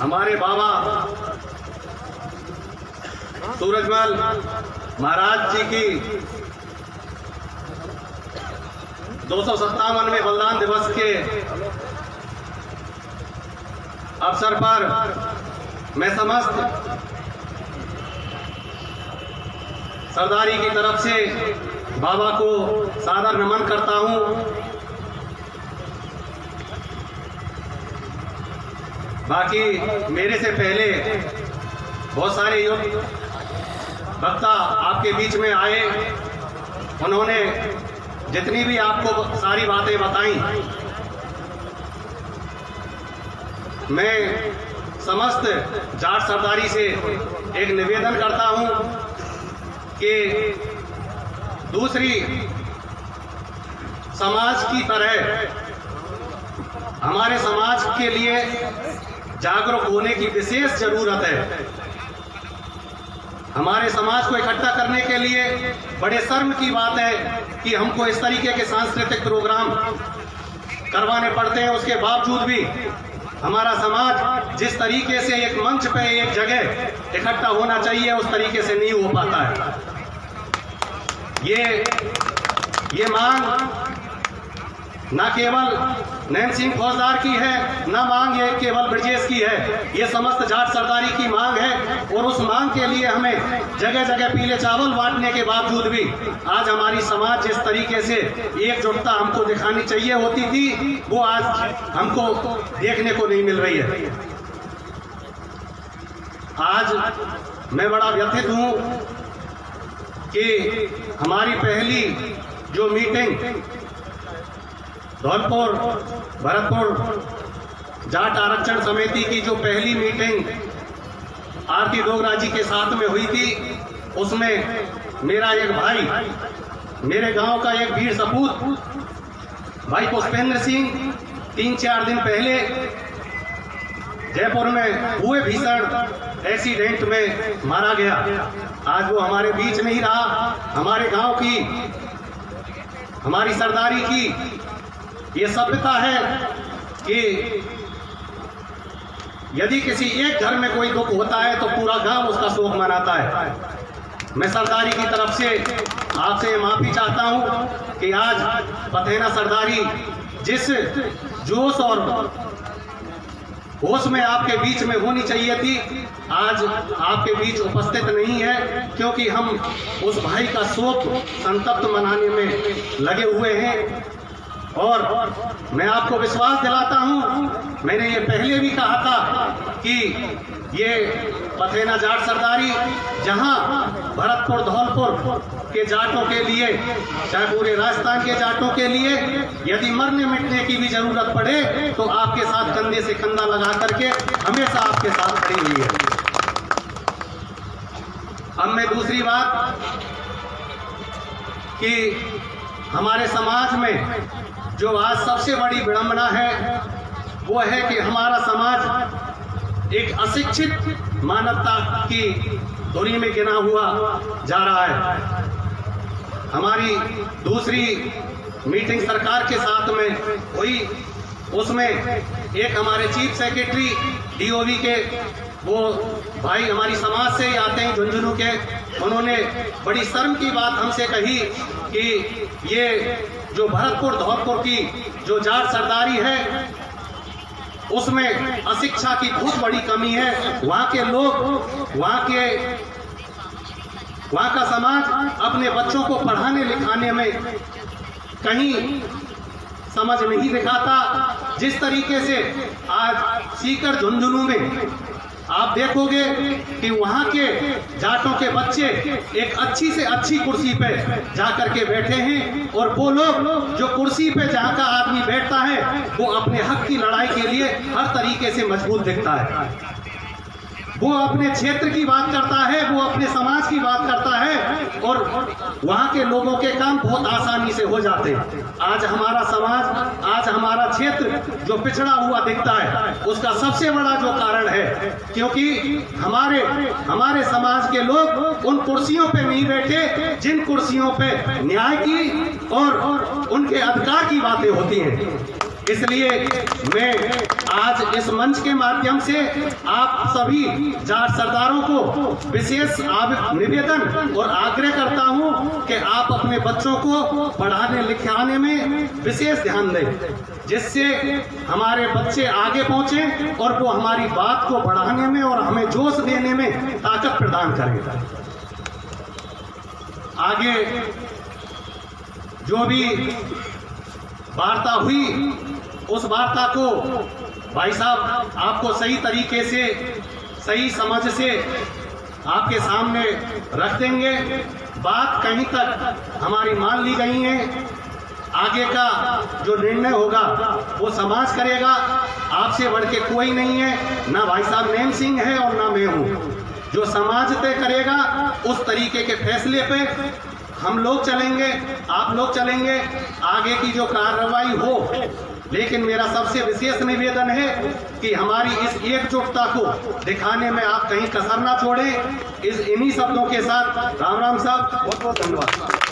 हमारे बाबा सूरजमल महाराज जी की 257वें बलिदान दिवस के अवसर पर मैं समस्त सरदारी की तरफ से बाबा को सादर नमन करता हूं। बाकी मेरे से पहले बहुत सारे युग वक्ता आपके बीच में आए, उन्होंने जितनी भी आपको सारी बातें बताई, मैं समस्त जाट सरदारी से एक निवेदन करता हूं कि दूसरी समाज की तरह हमारे समाज के लिए जागरूक होने की विशेष जरूरत है। हमारे समाज को इकट्ठा करने के लिए बड़े शर्म की बात है कि हमको इस तरीके के सांस्कृतिक प्रोग्राम करवाने पड़ते हैं। उसके बावजूद भी हमारा समाज जिस तरीके से एक मंच पे एक जगह इकट्ठा होना चाहिए उस तरीके से नहीं हो पाता है। ये मांग ना केवल नैन सिंह फौजदार की है, ना मांग ये केवल ब्रजेश की है, ये समस्त जाट सरदारी की मांग है। और उस मांग के लिए हमें जगह जगह पीले चावल बांटने के बावजूद भी आज हमारी समाज जिस तरीके से एकजुटता हमको दिखानी चाहिए होती थी, वो आज हमको देखने को नहीं मिल रही है। आज मैं बड़ा व्यथित हूं कि हमारी पहली जो मीटिंग धौलपुर भरतपुर जाट आरक्षण समिति की जो पहली मीटिंग आरती डोगरा जी के साथ में हुई थी, उसमें मेरा एक भाई, मेरे गांव का एक वीर सपूत भाई पुष्पेंद्र सिंह 3-4 दिन पहले जयपुर में हुए भीषण एक्सीडेंट में मारा गया। आज वो हमारे बीच नहीं रहा। हमारे गांव की, हमारी सरदारी की ये सभ्यता है कि यदि किसी एक घर में कोई दुख होता है तो पूरा गांव उसका शोक मनाता है। मैं सरदारी की तरफ से आपसे माफी चाहता हूं कि आज पथेना सरदारी जिस जोश और होश में आपके बीच में होनी चाहिए थी, आज आपके बीच उपस्थित नहीं है, क्योंकि हम उस भाई का शोक संतप्त मनाने में लगे हुए हैं। और मैं आपको विश्वास दिलाता हूं, मैंने ये पहले भी कहा था कि ये पथेना जाट सरदारी जहां भरतपुर धौलपुर के जाटों के लिए, चाहे पूरे राजस्थान के जाटों के लिए यदि मरने मिटने की भी जरूरत पड़े तो आपके साथ कंधे से कंधा लगा करके हमेशा आपके साथ खड़ी हुई है। अब मैं दूसरी बात कि हमारे समाज में जो आज सबसे बड़ी विडंबना है वो है कि हमारा समाज एक अशिक्षित मानवता की धुरी में गिना हुआ जा रहा है। हमारी दूसरी मीटिंग सरकार के साथ में हुई, उसमें एक हमारे चीफ सेक्रेटरी डीओवी के वो भाई हमारी समाज से ही आते हैं झुंझुनू के, उन्होंने बड़ी शर्म की बात हमसे कही कि ये जो भरतपुर धौलपुर की जो जाट सरदारी है उसमें अशिक्षा की बहुत बड़ी कमी है। वहाँ के लोग, वहाँ का समाज अपने बच्चों को पढ़ाने लिखाने में कहीं समझ नहीं दिखाता। जिस तरीके से आज सीकर झुंझुनू में आप देखोगे कि वहां के जाटों के बच्चे एक अच्छी से अच्छी कुर्सी पे जाकर के बैठे हैं, और वो लोग जो कुर्सी पे जहां का आदमी बैठता है वो अपने हक की लड़ाई के लिए हर तरीके से मजबूत दिखता है। वो अपने क्षेत्र की बात करता है, वो अपने समाज की बात करता है, और वहाँ के लोगों के काम बहुत आसानी से हो जाते हैं। आज हमारा समाज, आज हमारा क्षेत्र जो पिछड़ा हुआ दिखता है उसका सबसे बड़ा जो कारण है क्योंकि हमारे समाज के लोग उन कुर्सियों पे नहीं बैठे जिन कुर्सियों पे न्याय की और उनके अधिकार की बातें होती हैं। इसलिए मैं आज इस मंच के माध्यम से आप सभी जाट सरदारों को विशेष निवेदन और आग्रह करता हूं कि आप अपने बच्चों को पढ़ाने लिखाने में विशेष ध्यान दें, जिससे हमारे बच्चे आगे पहुंचे और वो हमारी बात को बढ़ाने में और हमें जोश देने में ताकत प्रदान करें। आगे जो भी वार्ता हुई उस वार्ता को भाई साहब आपको सही तरीके से, सही समझ से आपके सामने रख देंगे। बात कहीं तक हमारी मान ली गई है, आगे का जो निर्णय होगा वो समाज करेगा। आपसे बढ़ के कोई नहीं है, ना भाई साहब नेम सिंह है और ना मैं हूं। जो समाज तय करेगा उस तरीके के फैसले पे हम लोग चलेंगे, आप लोग चलेंगे, आगे की जो कार्रवाई हो। लेकिन मेरा सबसे विशेष निवेदन है कि हमारी इस एकजुटता को दिखाने में आप कहीं कसर ना छोड़ें। इन्हीं शब्दों के साथ राम राम साहब, बहुत बहुत धन्यवाद।